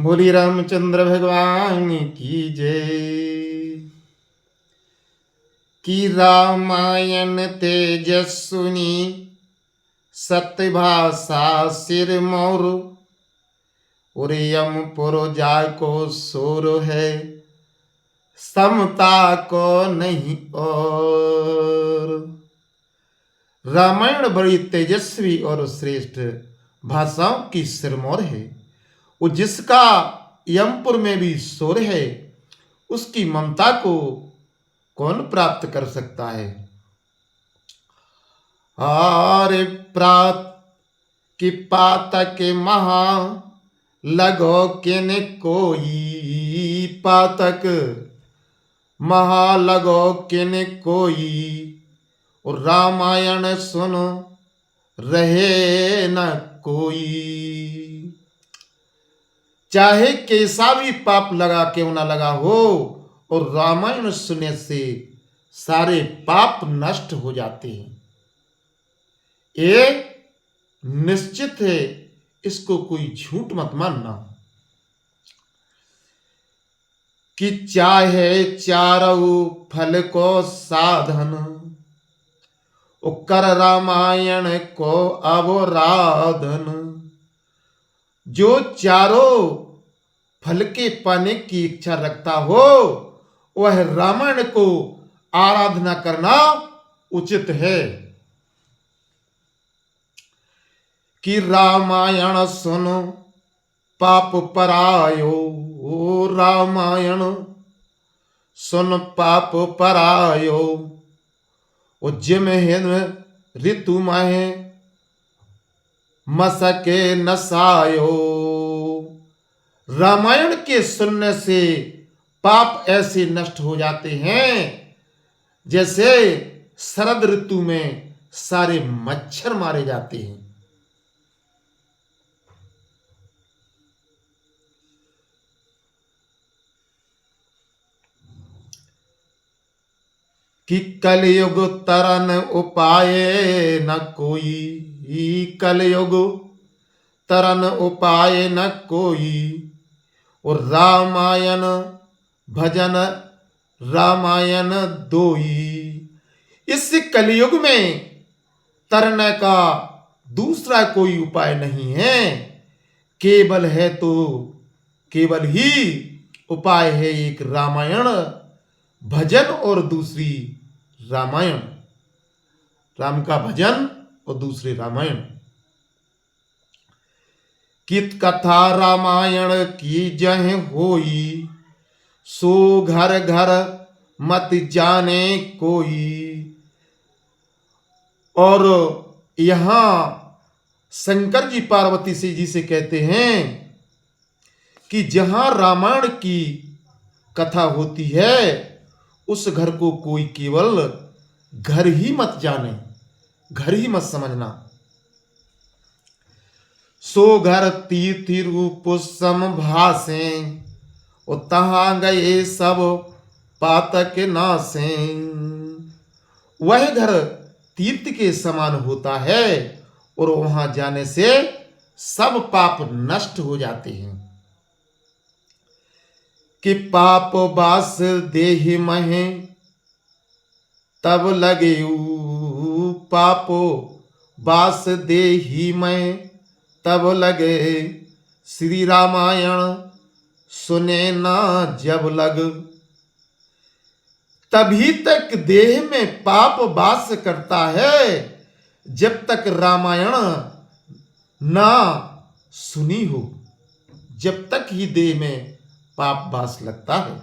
बोली रामचंद्र भगवान की जय। कि रामायण तेजस्विनी सत्यभाषा सिरमौर उरियमपुर जाको सोर है समता को नहीं और। रामायण बड़ी तेजस्वी और श्रेष्ठ भाषाओं की सिरमौर है। वो जिसका यमपुर में भी शोर है उसकी ममता को कौन प्राप्त कर सकता है। आरे प्रात की पातक महा लगो किन कोई पातक महा लगो किन कोई और रामायण सुनो रहे न कोई। चाहे कैसा भी पाप लगा क्यों ना लगा हो और रामायण सुनने से सारे पाप नष्ट हो जाते हैं। ये निश्चित है, इसको कोई झूठ मत मानना। कि चाहे चारऊ फल को साधन ओ कर रामायण को अवराधन। जो चारों फल के पाने की इच्छा रखता हो वह रामायण को आराधना करना उचित है। कि रामायण सुनो पाप परायो ओ रामायण सुन पाप परायो ओ जिम हिन ऋतु माहे मसके नसायो। रामायण के सुनने से पाप ऐसे नष्ट हो जाते हैं जैसे शरद ऋतु में सारे मच्छर मारे जाते हैं। कि कलयुग तरन उपाय न कोई कलयुग तरन उपाय न कोई और रामायण भजन रामायण दोई। इस कलयुग में तरने का दूसरा कोई उपाय नहीं है। केवल है तो केवल ही उपाय है एक रामायण भजन और दूसरी रामायण। राम का भजन और दूसरे रामायण। कित कथा रामायण की जह होई सो घर घर मत जाने कोई। और यहां शंकर जी पार्वती जी से कहते हैं कि जहां रामायण की कथा होती है उस घर को कोई केवल घर ही मत जाने, घर ही मत समझना। सो घर तीर्थ रूप सम भासे और तहां गए सब पातक नासे। वह घर तीर्थ के समान होता है और वहां जाने से सब पाप नष्ट हो जाते हैं। कि पाप बास देहि महे तब लगे पापो बास देहि में तब लगे श्री रामायण सुने ना जब लग। तभी तक देह में पाप वास करता है जब तक रामायण ना सुनी हो, जब तक ही देह में पाप वास लगता है।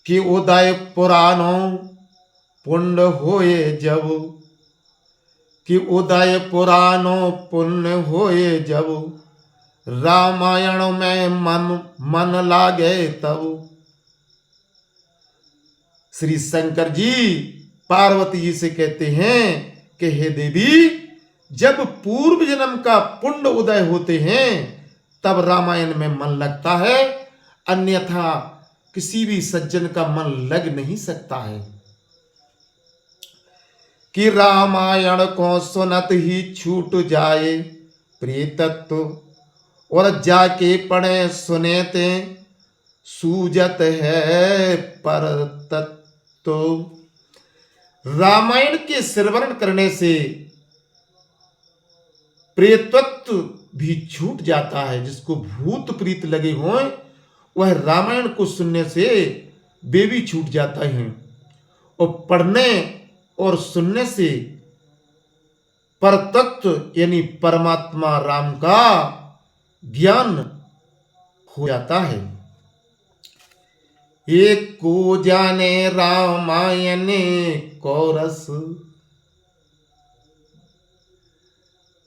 कि उदय पुराणों पुण्य होए जब कि उदय पुराणों पुण्य होए जब रामायण में मन लागे तब। श्री शंकर जी पार्वती जी से कहते हैं कि हे देवी, जब पूर्व जन्म का पुण्य उदय होते हैं तब रामायण में मन लगता है, अन्यथा किसी भी सज्जन का मन लग नहीं सकता है। कि रामायण को सुनत ही छूट जाए प्रिय तत्व और जाके पढ़े सुने ते सूजत है पर तत्व। रामायण के श्रवण करने से प्रेतत्व भी छूट जाता है। जिसको भूत प्रीत लगे हों वह रामायण को सुनने से वे भी छूट जाता है। और पढ़ने और सुनने से परतत्व यानी परमात्मा राम का ज्ञान हो जाता है। एक को जाने रामायण को रस।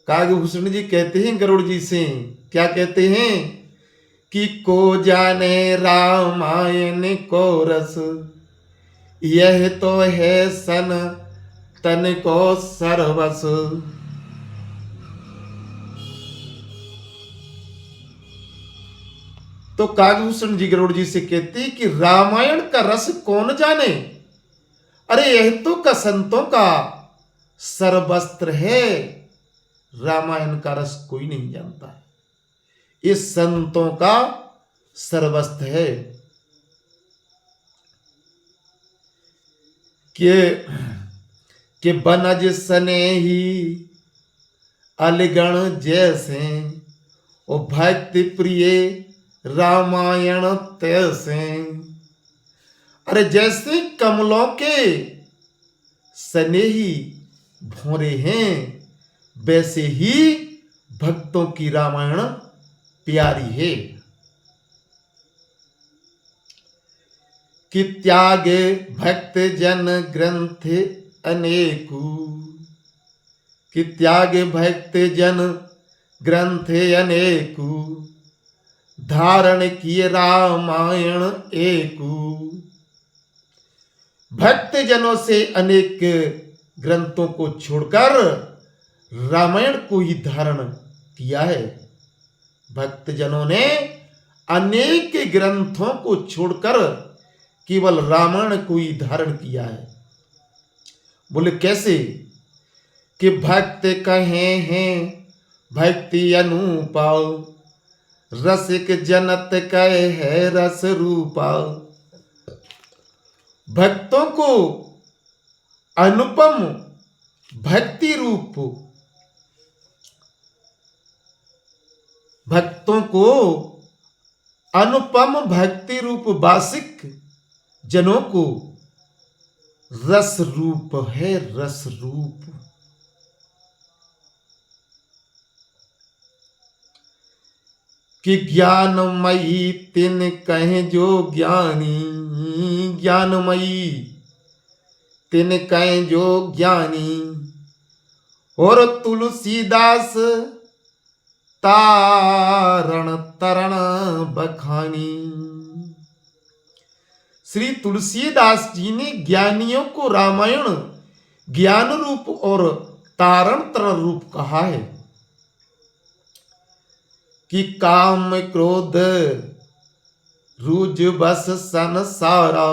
कागभूषण जी कहते हैं गरुड़ जी से, क्या कहते हैं कि को जाने रामायण को रस, यह तो है सन तन को सर्वस। तो कागभूषण जी गरुड़ जी से कहते हैं कि रामायण का रस कौन जाने, अरे यह तो का संतों का सर्वस्त्र है। रामायण का रस कोई नहीं जानता है, ये संतों का सर्वस्त्र है। के बनज सने ही अलगण जैसे, ओ भक्ति प्रिय रामायण तैसे। अरे जैसे कमलों के स्नेही भौरे हैं वैसे ही भक्तों की रामायण प्यारी है। कि त्यागे भक्त जन ग्रंथ अनेकु, कि त्यागे भक्त जन ग्रंथ अनेकु, धारण किए रामायण एकु। भक्त जनों से अनेक ग्रंथों को छोड़कर रामायण को ही धारण किया है। भक्त जनों ने अनेक ग्रंथों को छोड़कर केवल रामायण को ही धारण किया है। बोले कैसे कि भक्त कहे हैं भक्ति अनुपा, रसिक जनत कहे है रस रूपा। भक्तों को अनुपम भक्ति रूप, भक्तों को अनुपम भक्ति रूप वासिक जनों को रस रूप है, रस रूप। कि ज्ञानमयी तिन कहे जो ज्ञानी, ज्ञानमयी तिन कहे जो ज्ञानी। और तुलसीदास तारण तरण बखानी। श्री तुलसीदास जी ने ज्ञानियों को रामायण ज्ञान रूप और तारण तरण रूप कहा है। कि काम क्रोध रुज बस संसारा,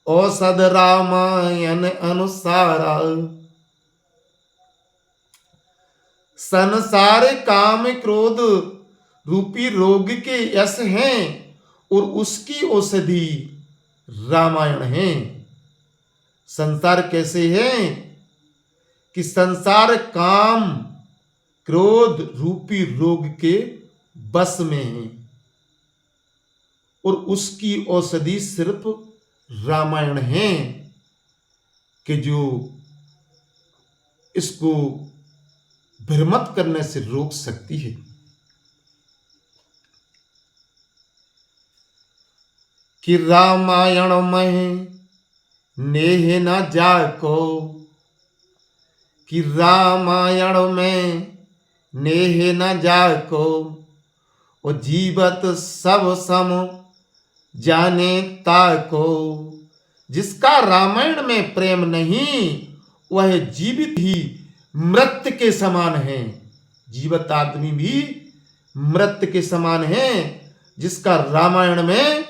औषध रामायण अनुसारा। संसार काम क्रोध रूपी रोग के यश हैं और उसकी औषधि रामायण है। संसार कैसे है कि संसार काम क्रोध रूपी रोग के बस में है और उसकी औषधि सिर्फ रामायण है कि जो इसको भ्रमित करने से रोक सकती है। कि रामायण में नेह न जाको, कि रामायण में नेह न जाको। और जीवत सब सम जाने ताको। जिसका रामायण में प्रेम नहीं वह जीवित ही मृत के समान है। जीवित आदमी भी मृत के समान है जिसका रामायण में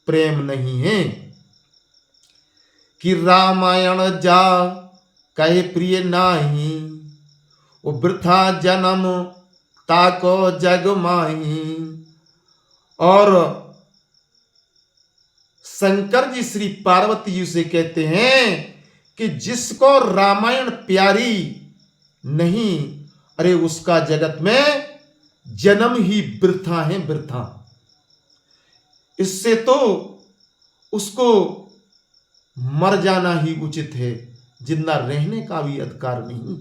प्रेम नहीं है। कि रामायण जा कहे प्रिय नाही, वो वृथा जन्म ताको जग माही। और शंकर जी श्री पार्वती जी से कहते हैं कि जिसको रामायण प्यारी नहीं, अरे उसका जगत में जन्म ही वृथा है, वृथा। इससे तो उसको मर जाना ही उचित है, जिंदा रहने का भी अधिकार नहीं।